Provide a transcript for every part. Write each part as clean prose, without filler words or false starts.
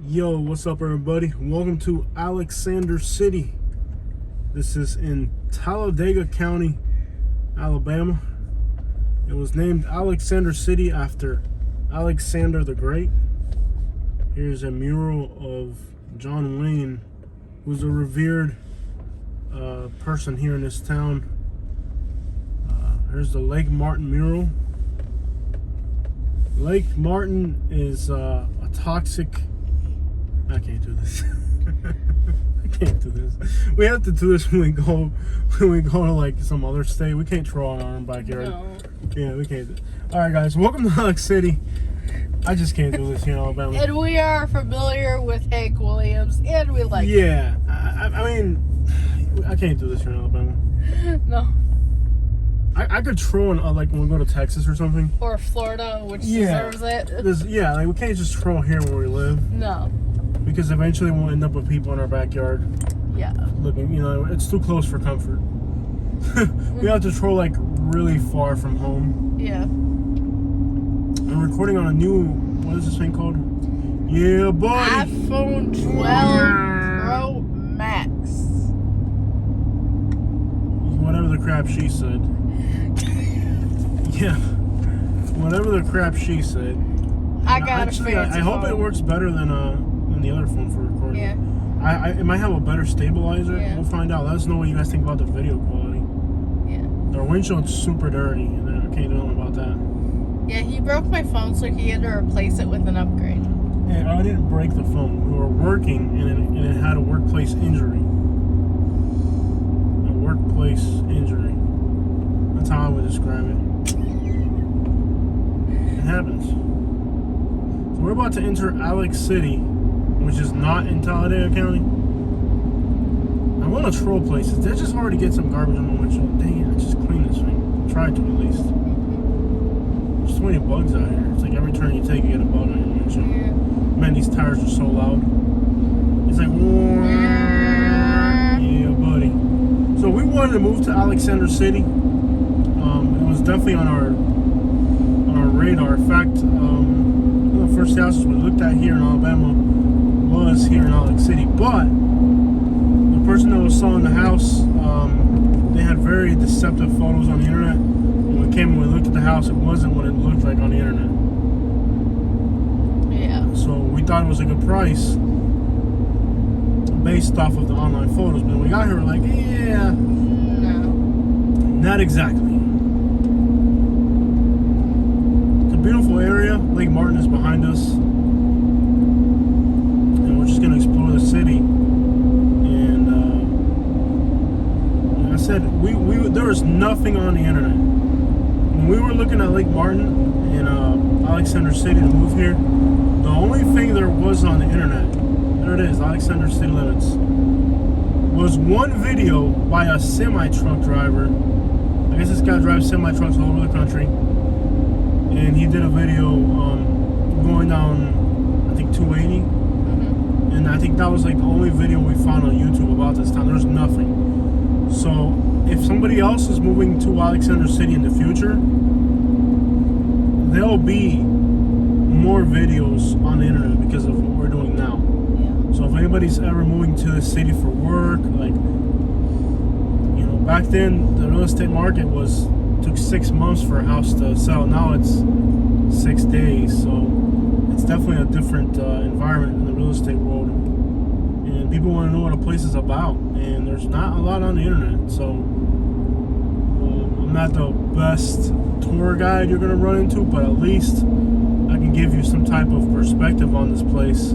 Yo, what's up everybody? Welcome to Alexander City. This is in Talladega County, Alabama. It was named Alexander City after Alexander the Great. Here's a mural of John Wayne, who's a revered person here in this town. Here's the Lake Martin mural. Lake Martin is a toxic... I can't do this. I can't do this. We have to do this when we go to like some other state. We can't troll in our own backyard. No. Yeah, we can't. All right, guys. Welcome to Alex City. I just can't do this here in Alabama. And we are familiar with Hank Williams, and we like Yeah, I mean, I can't do this here in Alabama. No. I could troll in, like when we go to Texas or something. Or Florida, which deserves it. Yeah, like we can't just troll here where we live. No. Because eventually we'll end up with people in our backyard. Yeah. Looking, it's too close for comfort. We have to troll like really far from home. Yeah. I'm recording on a new, what is this thing called? Yeah, buddy. iPhone 12 Pro Max. Whatever the crap she said. Yeah. Whatever the crap she said. I got Actually, a fancy I hope phone. it works better than the other phone for recording. Yeah. It might have a better stabilizer. Yeah. We'll find out. Let us know what you guys think about the video quality. Yeah. Our windshield's super dirty, and I can't do nothing about that. Yeah, he broke my phone, so he had to replace it with an upgrade. And I didn't break the phone. We were working, and it had a workplace injury. A workplace injury. That's how I would describe it. It happens. So we're about to enter Alex City, which is not in Talladega County. I want to troll places. They're just hard to get some garbage on the windshield. Dang it, I just cleaned this thing. Tried to at least. There's so many bugs out here. It's like every turn you take, you get a bug on your windshield. Yeah. Man, these tires are so loud. It's like, yeah, buddy. So we wanted to move to Alexander City. It was definitely on our radar. In fact, one of the first houses we looked at here in Alabama was here in Alex City. But the person that was selling the house, they had very deceptive photos on the internet. When we came and we looked at the house, it wasn't what it looked like on the internet. Yeah. So we thought it was a good price based off of the online photos. But when we got here, we're like, yeah, No. not exactly. It's a beautiful area. Lake Martin is behind us. And we're just going to explore the city. And like I said, there was nothing on the internet. When we were looking at Lake Martin in Alexander City to move here, the only thing there was on the internet, there it is, Alexander City Limits, was one video by a semi-truck driver. I guess this guy drives semi-trucks all over the country. And he did a video going down, I think, 280. Mm-hmm. And I think that was like the only video we found on YouTube about this town. There's nothing. So if somebody else is moving to Alexander City in the future, there'll be more videos on the internet because of what we're doing now. Yeah. So if anybody's ever moving to the city for work, like, back then the real estate market took 6 months for a house to sell. Now it's 6 days. So it's definitely a different environment in the real estate world. And people want to know what a place is about. And there's not a lot on the internet. So I'm not the best tour guide you're going to run into, but at least I can give you some type of perspective on this place,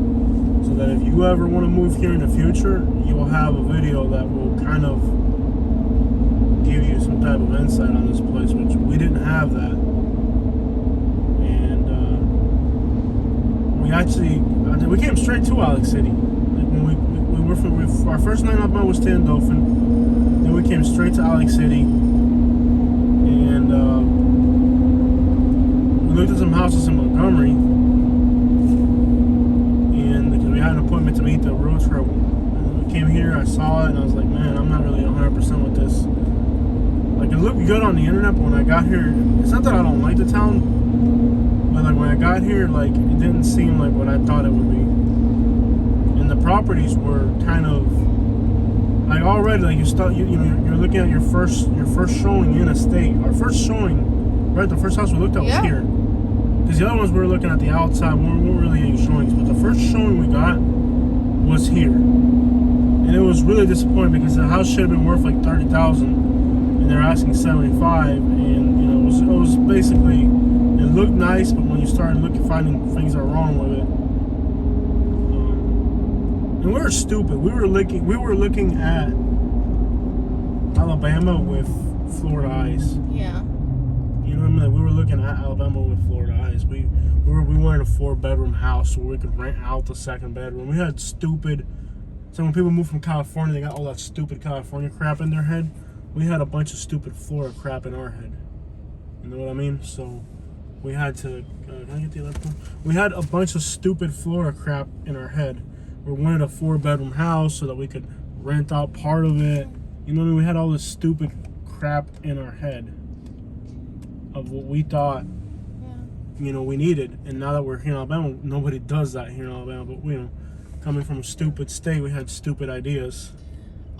so that if you ever want to move here in the future, you'll have a video that will kind of give you some type of insight on this place, which we didn't have that. And we came straight to Alex City. Like when we were our first night up was Tan Dolphin, then we came straight to Alex City, and we looked at some houses in Montgomery, and because we had an appointment to meet the realtor. We came here, I saw it, and I was like, man, I'm not really 100% with this. Like, it looked good on the internet, but when I got here, it's not that I don't like the town, but like when I got here, like it didn't seem like what I thought it would be. properties were kind of like already like you're looking at your first showing in a state. Our first showing, right? The first house we looked at was here. Because the other ones we were looking at the outside, we weren't really getting showings. But the first showing we got was here, and it was really disappointing because the house should have been worth like 30,000, and they're asking 75. And you know, it was basically, it looked nice, but when you started finding things that are wrong with it. And we were stupid. We were looking at Alabama with Florida eyes. Yeah. You know what I mean? Like, we were looking at Alabama with Florida eyes. We wanted a 4-bedroom house where we could rent out the second bedroom. We had stupid. So when people move from California, they got all that stupid California crap in their head. We had a bunch of stupid Florida crap in our head. You know what I mean? So we had to. Can I get the electric one? We had a bunch of stupid Florida crap in our head. We wanted a 4-bedroom house so that we could rent out part of it. You know what I mean? We had all this stupid crap in our head of what we thought, you know, we needed. And now that we're here in Alabama, nobody does that here in Alabama. But, you know, coming from a stupid state, we had stupid ideas.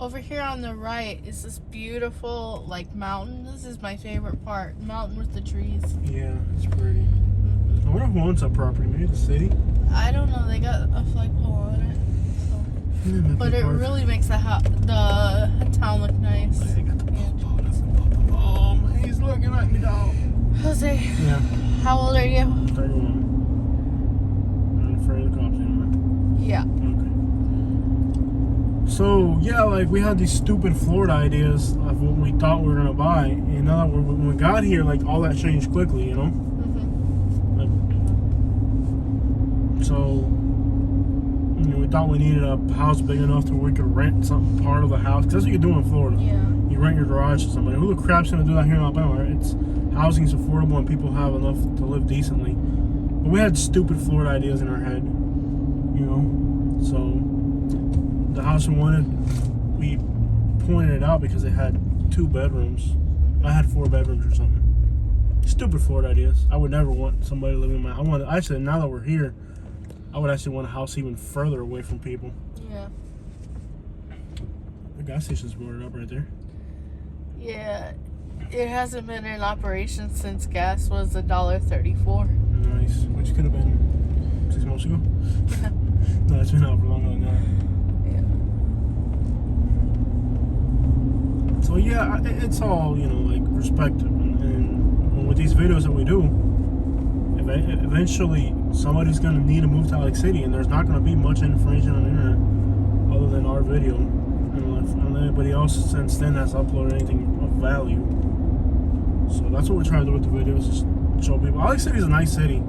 Over here on the right is this beautiful, like, mountain. This is my favorite part. Mountain with the trees. Yeah, it's pretty. I wonder who owns that property. Maybe the city? I don't know. They got a flagpole on it. So. But it really makes the town look nice. They got the oh, he's looking at me, dog. Jose. Yeah. How old are you? 31. I'm afraid of the cops anymore. Yeah. Okay. So, yeah, like, we had these stupid Florida ideas of what we thought we were going to buy. And now that when we got here, like, all that changed quickly, you know? So, you know, we thought we needed a house big enough to where we could rent some part of the house. Because that's what you do in Florida. Yeah. You rent your garage to somebody. Who the crap's going to do that here in Alabama, right? Housing's affordable and people have enough to live decently. But we had stupid Florida ideas in our head, you know? So, the house we wanted, we pointed it out because it had 2 bedrooms. I had 4 bedrooms or something. Stupid Florida ideas. I would never want somebody living in my house. Actually, now that we're here, I would actually want a house even further away from people. Yeah. The gas station's boarded up right there. Yeah. It hasn't been in operation since gas was $1.34. Nice. Which could have been 6 months ago. No, it's been out for longer than that. Yeah. So yeah, it's all, you know, like, perspective. And with these videos that we do, eventually somebody's going to need to move to Alex City, and there's not going to be much information on the internet other than our video, unless anybody else since then has uploaded anything of value. So that's what we're trying to do with the videos, just show people. Alex City is a nice city.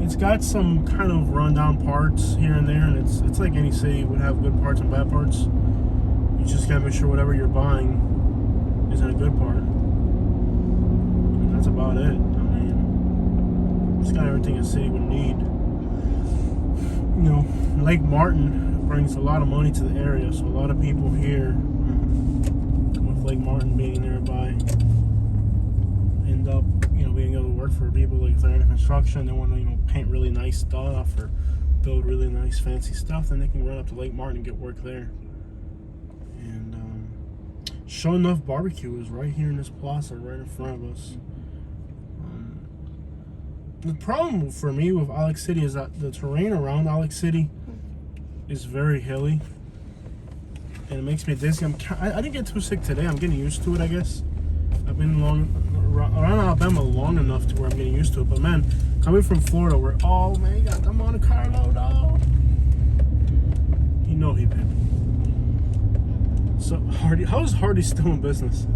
It's got some kind of rundown parts here and there, and it's like any city would have good parts and bad parts. You just gotta make sure whatever you're buying is in a good part. And that's about it. I mean, it's got everything a city would need. You know, Lake Martin brings a lot of money to the area, so a lot of people here, with Lake Martin being nearby, end up, you know, being able to work for people. Like if they're in construction, they want to, you know, paint really nice stuff or build really nice fancy stuff, then they can run up to Lake Martin and get work there. And Sure Enough Barbecue is right here in this plaza, right in front of us. The problem for me with Alex City is that the terrain around Alex City is very hilly, and it makes me dizzy. I didn't get too sick today. I'm getting used to it, I guess. I've been around Alabama long enough to where I'm getting used to it. But man, coming from Florida, where oh man, you got the Monte Carlo, dog. You know he did. So Hardy, how is Hardy still in business?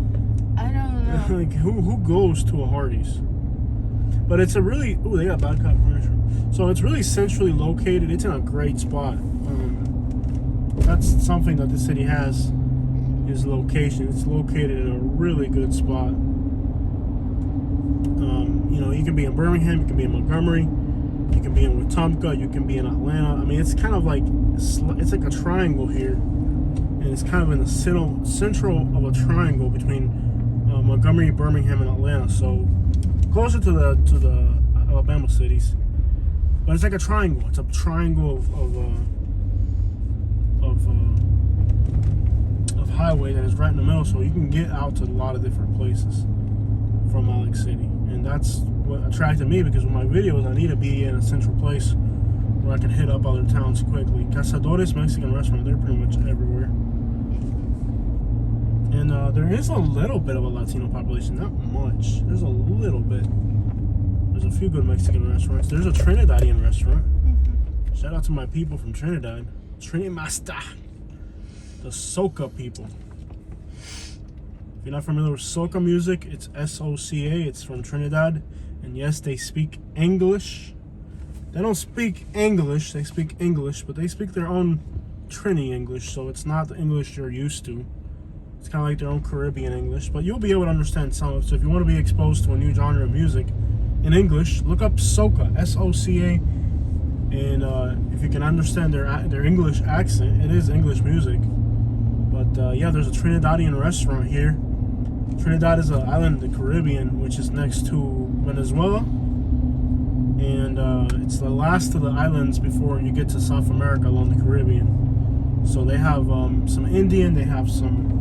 I don't know. Like who goes to a Hardee's? But it's a really they got bad cut furniture. So it's really centrally located. It's in a great spot. That's something that the city has is location. It's located in a really good spot. You know, you can be in Birmingham, you can be in Montgomery, you can be in Wetumpka, you can be in Atlanta. I mean, it's kind of like it's like a triangle here, and it's kind of in the central of a triangle between Montgomery, Birmingham, and Atlanta. So closer to the Alabama cities, but it's like a triangle. It's a triangle of of highway that is right in the middle, so you can get out to a lot of different places from Alex City, and that's what attracted me, because with my videos I need to be in a central place where I can hit up other towns quickly. Cazadores Mexican restaurant, they're pretty much everywhere, and there is a little bit of a Latino population, not much. There's a little bit. There's a few good Mexican restaurants. There's a Trinidadian restaurant. Shout out to my people from Trinidad, Trinimasta, the soca people. If you're not familiar with soca music, it's S-O-C-A. It's from Trinidad, and yes, they speak English. They don't speak English, they speak English, but they speak their own Trini English, so it's not the English you're used to. It's kind of like their own Caribbean English, but you'll be able to understand some of it. So if you want to be exposed to a new genre of music in English, look up soca, S-O-C-A, and if you can understand their English accent, it is English music. But yeah, there's a Trinidadian restaurant here. Trinidad is an island in the Caribbean, which is next to Venezuela, and it's the last of the islands before you get to South America along the Caribbean. So they have some Indian, they have some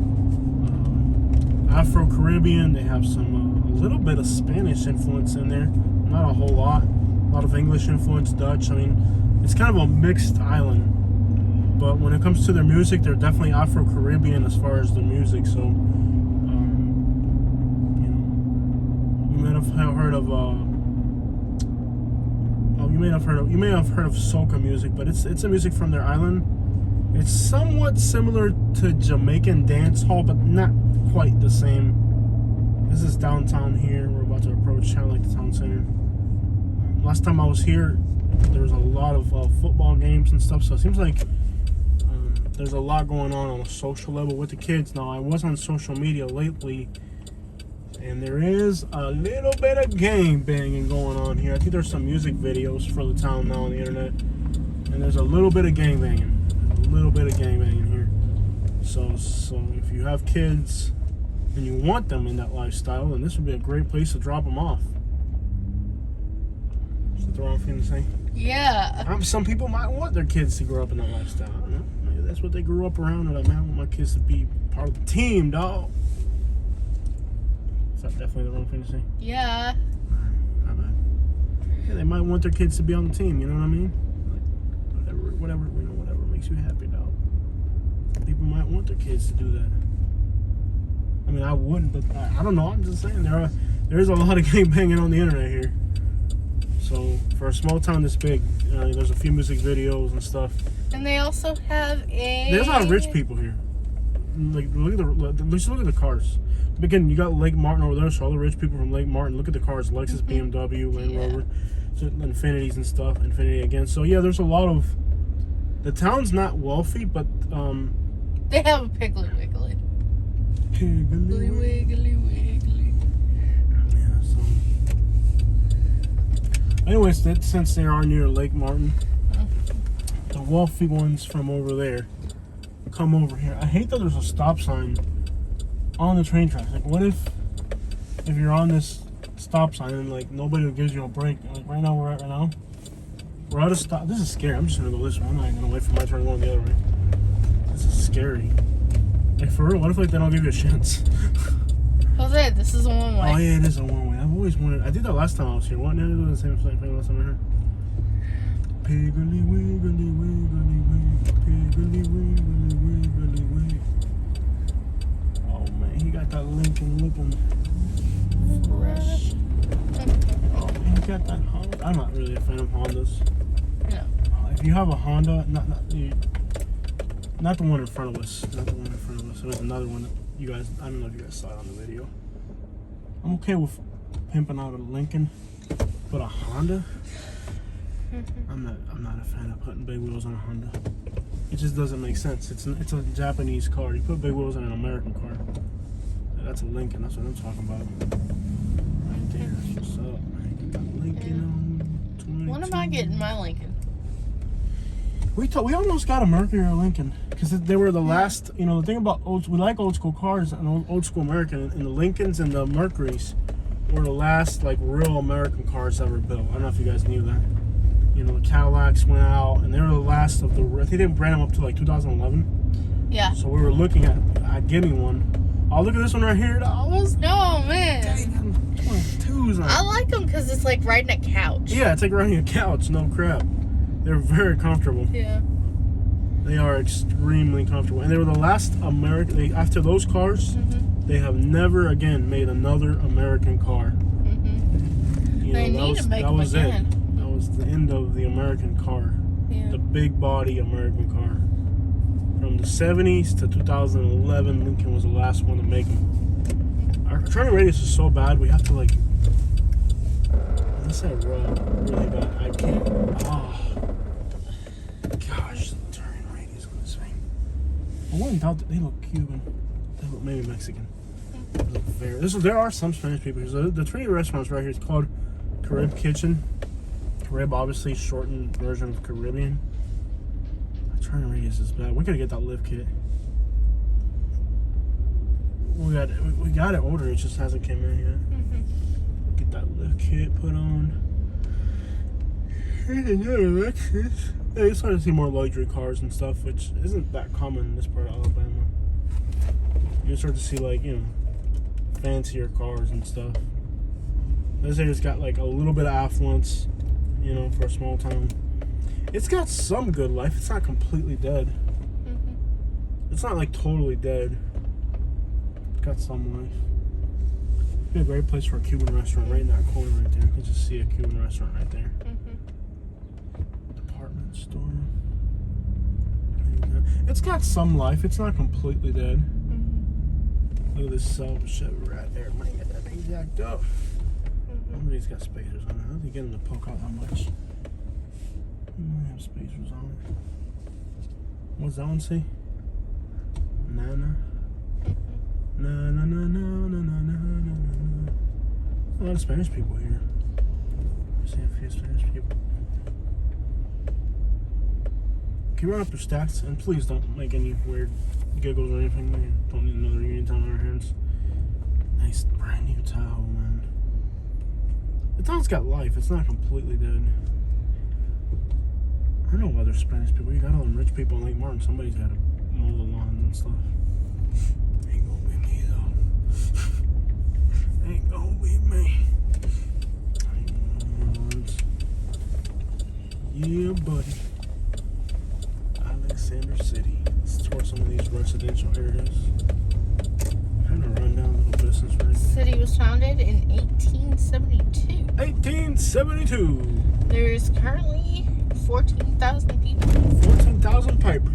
Afro-Caribbean, they have some a little bit of Spanish influence in there, not a whole lot. A lot of English influence, Dutch. I mean, it's kind of a mixed island. But when it comes to their music, they're definitely Afro-Caribbean as far as the music. So, you know, you may have heard of you may have heard of soca music, but it's a music from their island. It's somewhat similar to Jamaican dance hall, but not quite the same. This is downtown here. We're about to approach kind of like the town center. Last time I was here, there was a lot of football games and stuff, so it seems like there's a lot going on a social level with the kids. Now, I was on social media lately, and there is a little bit of gang banging going on here. I think there's some music videos for the town now on the internet, and there's a little bit of gang banging. Here. So if you have kids and you want them in that lifestyle, then this would be a great place to drop them off. Is that the wrong thing to say? Yeah. Some people might want their kids to grow up in that lifestyle. I don't know. Maybe that's what they grew up around. And like, man, I want my kids to be part of the team, dog. Is that definitely the wrong thing to say? Yeah. Not bad. Yeah, they might want their kids to be on the team. You know what I mean? Like, whatever makes you happy, dog. Some people might want their kids to do that. I mean, I wouldn't, but I don't know. I'm just saying there is a lot of gang banging on the internet here. So for a small town this big, there's a few music videos and stuff. And they also have There's a lot of rich people here. Like look at the cars. Again, you got Lake Martin over there, so all the rich people from Lake Martin. Look at the cars: Lexus, BMW, Land Rover, Infinities and stuff. Infinity again. So yeah, there's a lot of. The town's not wealthy, but they have a Piggly Wiggly. Piggly Wiggly. Yeah. So. Anyways, since they are near Lake Martin, the wealthy ones from over there come over here. I hate that there's a stop sign on the train tracks. Like, what if you're on this stop sign and like nobody gives you a break? Like right now, we're at a stop. This is scary. I'm just gonna go this way. I'm not even gonna wait for my turn going the other way. This is scary. Like for real, what if like they don't give you a chance? Jose, this is a one way. Oh yeah, it is a one way. I've always wanted. I did that last time I was here. What? Did I do the same thing last time I heard? Piggly wiggly wiggly wig, piggly wiggly wiggly wig. Oh man, he got that Lincoln looking fresh. Oh man, he got that Honda. I'm not really a fan of Hondas. No. If you have a Honda, not the one in front of us. Not the one in front of us. There was another one that you guys. I don't know if you guys saw it on the video. I'm okay with pimping out a Lincoln, but a Honda. I'm not a fan of putting big wheels on a Honda. It just doesn't make sense. It's a Japanese car. You put big wheels on an American car. That's a Lincoln. That's what I'm talking about. Right there. That's what's up. Got Lincoln on 22. When am I getting my Lincoln? We almost got a Mercury or a Lincoln because they were the last. You know, the thing about we like old school cars and old school American, and the Lincolns and the Mercuries were the last like real American cars ever built. I don't know if you guys knew that. You know, the Cadillacs went out, and they were the last last of the. I think they ran them up to like 2011. Yeah. So we were looking at getting one. Oh, look at this one right here. No, man. Dang, 22s. I like them because it's like riding a couch. Yeah, it's like riding a couch. No crap. They're very comfortable. Yeah. They are extremely comfortable, and they were the last American. After those cars, they have never again made another American car. You They know, need to make that them was again. it. That was the end of the American car. Yeah. The big body American car. From the 70s to 2011, Lincoln was the last one to make them. Our turning radius is so bad, we have to like. Unless I rub really bad, I can't. Oh, gosh, the turning radius on this thing. I wouldn't doubt that they look Cuban. They look maybe Mexican. They look very. There are some Spanish people. The three restaurants right here is called Carib Kitchen. Carib, obviously, shortened version of Caribbean. Turning radius is bad. We gotta get that lift kit. We got it ordered. It just hasn't came in yet. Get that lift kit put on. Hey, it's starting to see more luxury cars and stuff, which isn't that common in this part of Alabama. You start to see like fancier cars and stuff. This area's got like a little bit of affluence, for a small town. It's got some good life. It's not completely dead. It's not like totally dead. It's got some life. It'd be a great place for a Cuban restaurant right in that corner right there. You can just see a Cuban restaurant right there. Department store. It's got some life. It's not completely dead. Look at this Selva Chevy right there. Man, get that thing jacked up. Nobody's got spacers on it. How are they getting to poke out that much? I have spacers on it. What's that one say? Nana. Na na na na na na na na na. A lot of Spanish people here. I see a few Spanish people. Can you run up the stacks? And please don't make any weird giggles or anything. We don't need another Uniontown on our hands. Nice brand new Tahoe, man. The town's got life. It's not completely dead. I know other Spanish people. You got all them rich people in Lake Martin. Somebody's got to mow the lawns and stuff. Ain't gonna be me though. Ain't gonna be me. Yeah, buddy. Alexander City. Let's tour some of these residential areas. Kind of run down little business right The city was founded in 1872. 1872. There's currently 14,000 people. 14,000 piper.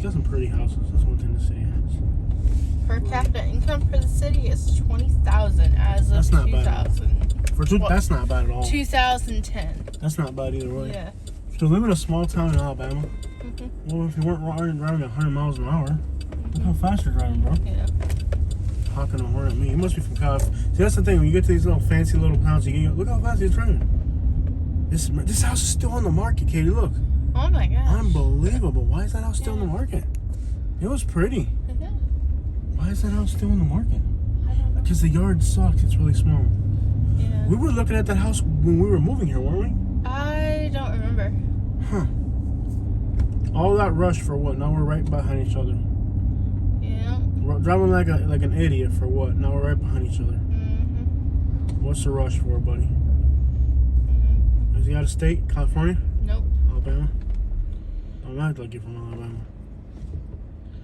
Got some pretty houses. That's one thing the city has. Per capita income for the city is $20,000 as of That's not bad. 2000. That's not bad at all. 2010. That's not bad either way. Yeah. To live in a small town in Alabama, well, if you weren't driving 100 miles an hour, look how fast you're driving, bro. Yeah. Honking a horn at me. You must be from Cal. See, that's the thing. When you get to these little fancy little towns, look how fast he's driving. This house is still on the market, Katie. Look. Oh my gosh. Unbelievable. Why is that house still on the market? It was pretty. Yeah. Why is that house still on the market? I don't know. Because the yard sucks. It's really small. Yeah. We were looking at that house when we were moving here, weren't we? I don't remember. Huh. All that rush for what? Now we're right behind each other. Yeah. We're driving like an idiot for what? Now we're right behind each other. What's the rush for, buddy? Is he out of state? California? Nope. Alabama? Don't act like you're from Alabama.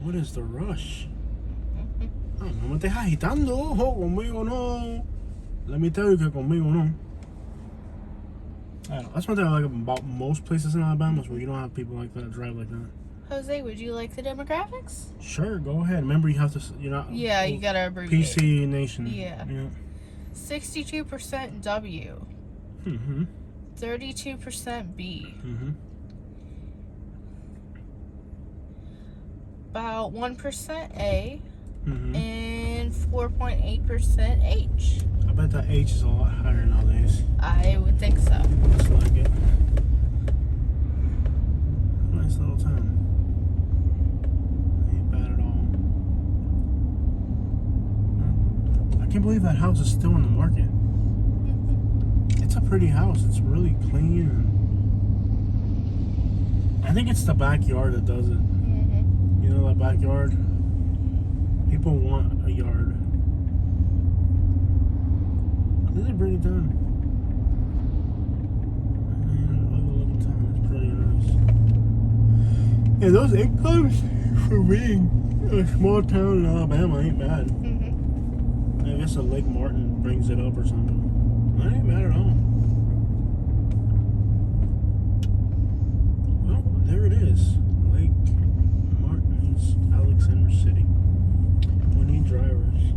What is the rush? Ah, no me estés agitando, ojo, conmigo no. Let me tell you que conmigo no. I don't know. That's one thing I like about most places in Alabama is where you don't have people like that drive like that. Jose, would you like the demographics? Sure, go ahead. Remember, you have to. You're not. Yeah, you gotta abbreviate. PC Nation. Yeah. 62% W. 32% B. About 1% A. And 4.8% H. I bet that H is a lot higher nowadays. I would think so. Just like it. Nice little town. Ain't bad at all. I can't believe that house is still on the market. pretty house. It's really clean. And I think it's the backyard that does it. You know, that backyard. People want a yard. Did they bring it down? Yeah, those incomes for being a small town in Alabama ain't bad. I guess Lake Martin brings it up or something. That ain't bad at all. Well, there it is. Lake Martin's Alexander City. We need drivers.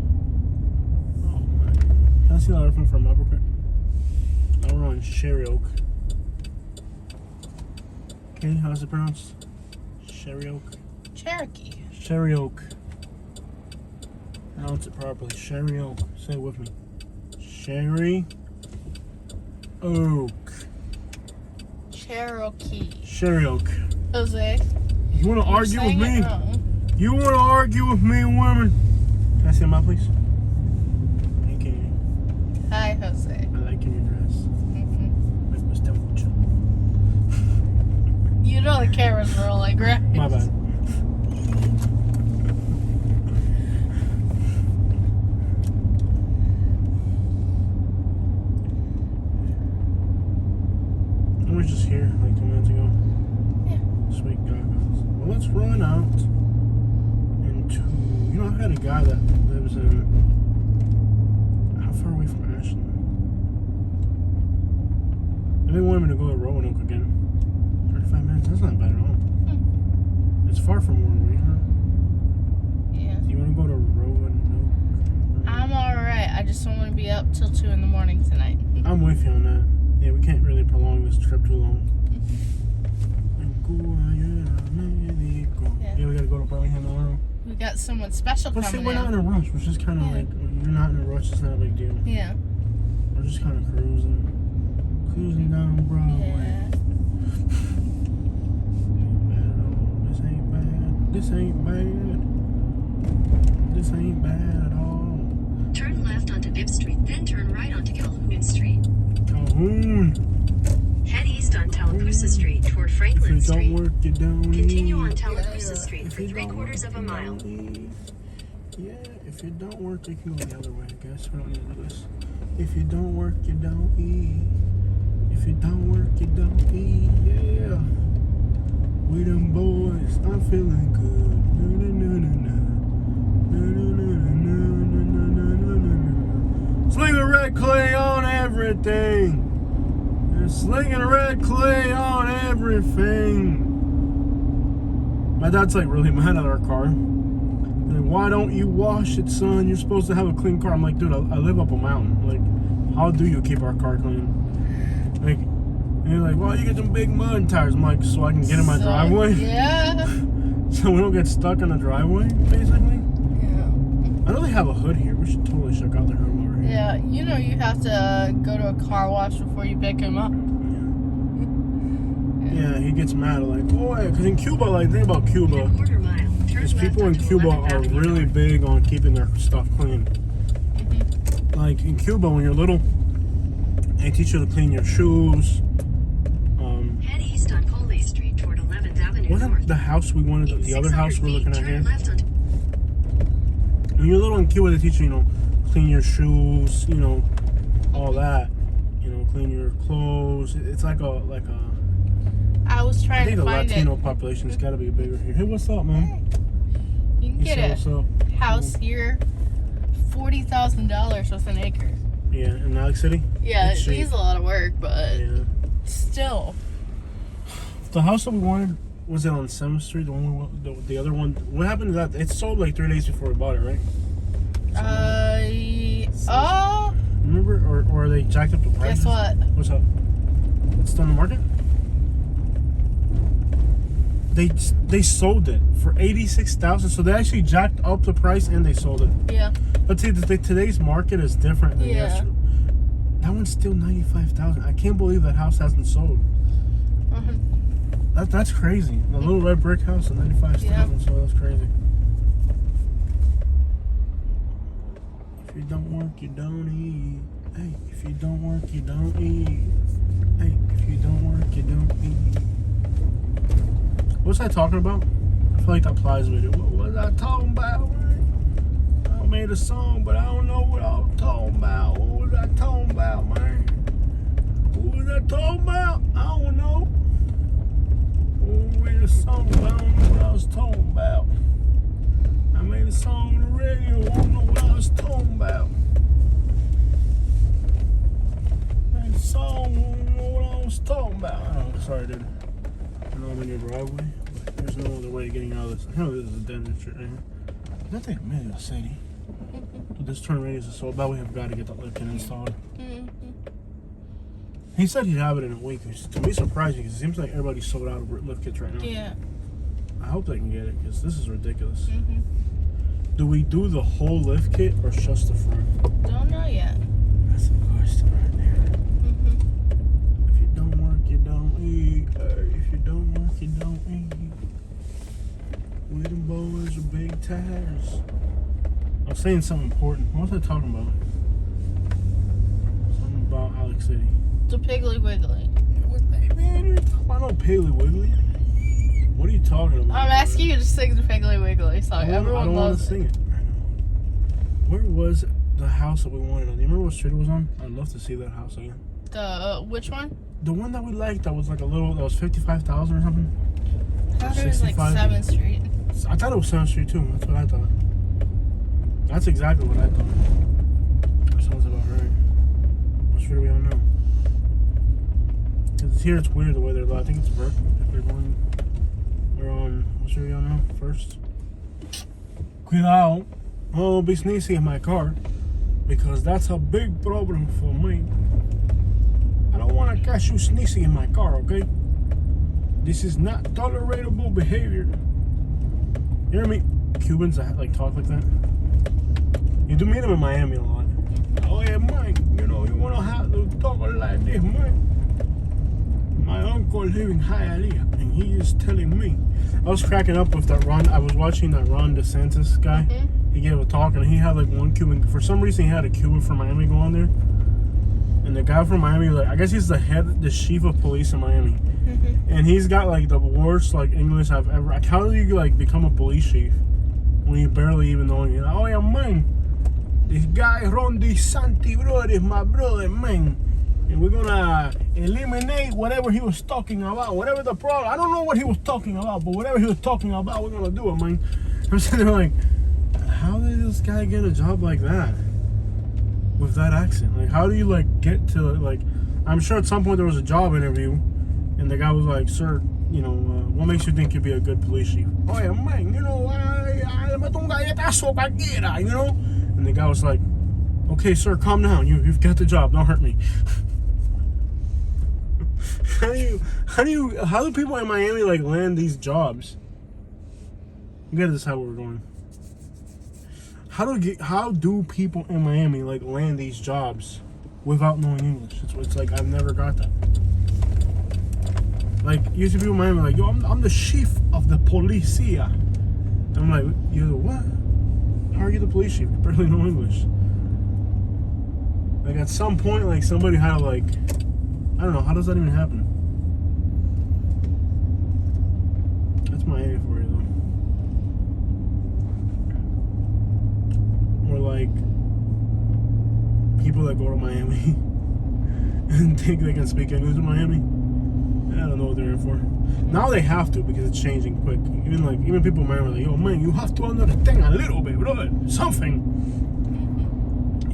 Oh my. Can I see that everything from up real quick? Now we're on Cherry Oak. Okay, how's it pronounced? Cherry Oak. Cherokee. Cherry Oak. Pronounce it properly. Cherry Oak. Say it with me. Cherry Oak. Cherokee. Cherry Oak. Jose. You want to argue with me? Wrong. You want to argue with me, woman? Can I see a map, please? Thank you. Hi, Jose. I like your dress. Like Mr. Mucho. You know the camera's rolling, right? My bad. I was just here like 2 minutes ago. Yeah. Sweet goggles. Well, let's run out into. You know, I had a guy that lives in. How far away from Ashland? And they wanted me to go to Roanoke again. 35 minutes. That's not bad at all. It's far from where we are. Yeah. Do you want to go to Roanoke? I'm alright. I just don't want to be up till 2 in the morning tonight. I'm with you on that. Yeah, we can't really prolong this trip too long. Yeah. Yeah, we gotta go to Birmingham tomorrow. We got someone special But see, coming we're not in a rush. We're just kind of like, you're not in a rush. It's not a big deal. Yeah. We're just kind of cruising down Broadway. Yeah. This ain't bad. This ain't bad. This ain't bad at all. Turn left onto Bibb Street, then turn right onto Calhoun Street. Calhoun. Head east on Tallapoosa Street toward If Franklin you don't Street. work, you don't Continue on eat. Tallapoosa Street If for you don't 3/4 of a work, you mile. don't eat. Yeah, if you don't work, you can go the other way, I guess. We don't need to do this. If you don't work, you don't eat. If you don't work, you don't eat. Yeah. We them boys, I'm feeling good. Slinging red clay on everything. Slinging red clay on everything. My dad's like really mad at our car. Like, why don't you wash it, son? You're supposed to have a clean car. I'm like, dude, I live up a mountain. Like, how do you keep our car clean? Like, and you're like, well, you get them big mud tires. I'm like, so I can get in my driveway? Yeah. So we don't get stuck in the driveway, basically? Yeah. I know they have a hood here. We should totally check out the hood while we're here. Yeah, you know you have to go to a car wash before you pick him up. Yeah, he gets mad like, oh, yeah, because in Cuba, like, think about Cuba. 1/4 mile. Turn Because left people in onto Cuba 11th are Avenue really North. big on keeping their stuff clean. Like in Cuba, when you're little, they teach you to clean your shoes. Head east on Coley Street toward 11th Avenue Wasn't North. the house we wanted, In the other house 600 we're looking feet, at here? turn left onto When you're little in Cuba, they teach you, clean your shoes, all that. Clean your clothes. It's like a I was I trying think to the find Latino it. population's got to be bigger here. Hey, what's up, man? You can You get say a what's up? house here, $40,000 with an acre. Yeah, in Alex City? Yeah, It's it cheap. needs a lot of work, but Yeah. still. The house that we wanted, was it on 7th Street? The other one? What happened to that? It sold like 3 days before we bought it, right? Oh, Remember? Or they jacked up the prices? guess what? What's up? It's still on the market? They sold it for $86,000. So they actually jacked up the price and they sold it. Yeah. But see, today's market is different than Yeah. yesterday. That one's still $95,000. I can't believe that house hasn't sold. That's crazy. The little red brick house at $95,000. So that's crazy. If you don't work, you don't eat. Hey, if you don't work, you don't eat. Hey, if you don't work, you don't eat. What's I talking about? I feel like that applies with it. What was I talking about? I made a song, but I don't know what I was talking about. What was I talking about, man? What was I talking about? I don't know. I made a song, but I don't know what I was talking about. I made a song on the radio, I don't know what I was talking about. Made a song, I don't know what I was talking about. Oh, sorry, dude. I know I'm in your driveway, but there's no other way of getting out of this. I know this is a dead end street right here. Nothing really a city. This turn radius is so bad, we have got to get that lift kit installed. He said he'd have it in a week, which is to me surprising because it seems like everybody's sold out of lift kits right now. Yeah. I hope they can get it because this is ridiculous. Do we do the whole lift kit or just the front? Don't know yet. That's the question right there. If you don't work, you don't eat. If you don't work, you don't eat. We them boys with big tires. I was saying something important. What was I talking about? Something about Alex City. The Piggly Wiggly. Man, I know Piggly Wiggly. What are you talking about? I'm asking you to sing the Piggly Wiggly song. Everyone loves it. I don't want to sing it right now. Where was the house that we wanted on? Do you remember what street it was on? I'd love to see that house again. The which one? The one that we liked that was like a little, that was 55,000 or something. I thought it was like 7th Street. I thought it was 7th Street too. That's what I thought. That's exactly what I thought. That sounds about right. What street are we on now? Because here it's weird the way they're low. I think it's Burke. If we're going, we're on, what street are we on now? First. Cuidado. Don't be sneezing in my car. Because that's a big problem for me. I don't want to catch you sneezing in my car, okay? This is not tolerable behavior. You hear me? Cubans that like talk like that. You do meet them in Miami a lot. Oh yeah, man. You know, you want to have to talk like this, man. My uncle live in Hialeah, and he is telling me. I was cracking up with that Ron. I was watching that Ron DeSantis guy. He gave a talk, and he had like one Cuban. For some reason, he had a Cuban from Miami go on there. And the guy from Miami, like, I guess he's the chief of police in Miami. And he's got like the worst like English I've ever. Like, how do you like become a police chief when you barely even know anything? Like, oh yeah, man, this guy Ron DeSantis, brother, is my brother, man, and we're gonna eliminate whatever he was talking about, whatever the problem. I don't know what he was talking about, but whatever he was talking about, we're gonna do it, man. I'm sitting there like, how did this guy get a job like that with that accent? Like, how do you like get to like? I'm sure at some point there was a job interview. And the guy was like, sir, you know, what makes you think you'd be a good police chief? Oh, yeah, man, you know, you know? And the guy was like, okay, sir, calm down. You've got the job. Don't hurt me. How do people in Miami, like, land these jobs? You gotta decide where we're going. How do people in Miami, like, land these jobs without knowing English? It's like, I've never got that. Like, usually people in Miami are like, yo, I'm the chief of the policia. And I'm like, you're the what? How are you the police chief? You barely know English. Like, at some point, like, somebody had to, like, I don't know, how does that even happen? That's Miami for you, though. Or, like, people that go to Miami and think they can speak English in Miami. I don't know what they're in for. Now they have to because it's changing quick. Even people in Miami are like, yo, man, you have to understand a little bit, brother. Something.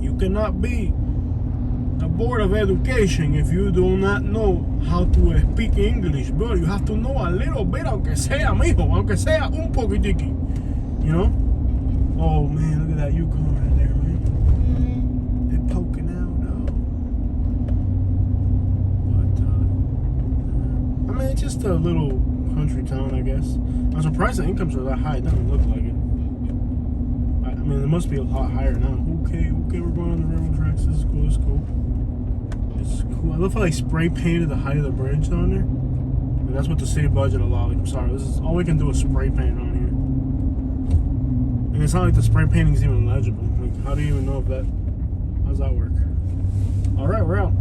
You cannot be the board of education if you do not know how to speak English, bro. You have to know a little bit, aunque sea, mijo, aunque sea un poquitiqui. You know? Oh man, look at that Yukon right there, man. They're poking out. I mean, it's just a little country town, I guess. I'm surprised the incomes are that high. It doesn't look like it. I mean, it must be a lot higher now. Okay, we're going on the railroad tracks. This is cool, It's cool. I love how they spray painted the height of the bridge on there. And that's what the city budget allowed. Like, I'm sorry, this is all we can do is spray paint on here. And it's not like the spray painting is even legible. Like, how do you even know if that, how does that work? All right, we're out.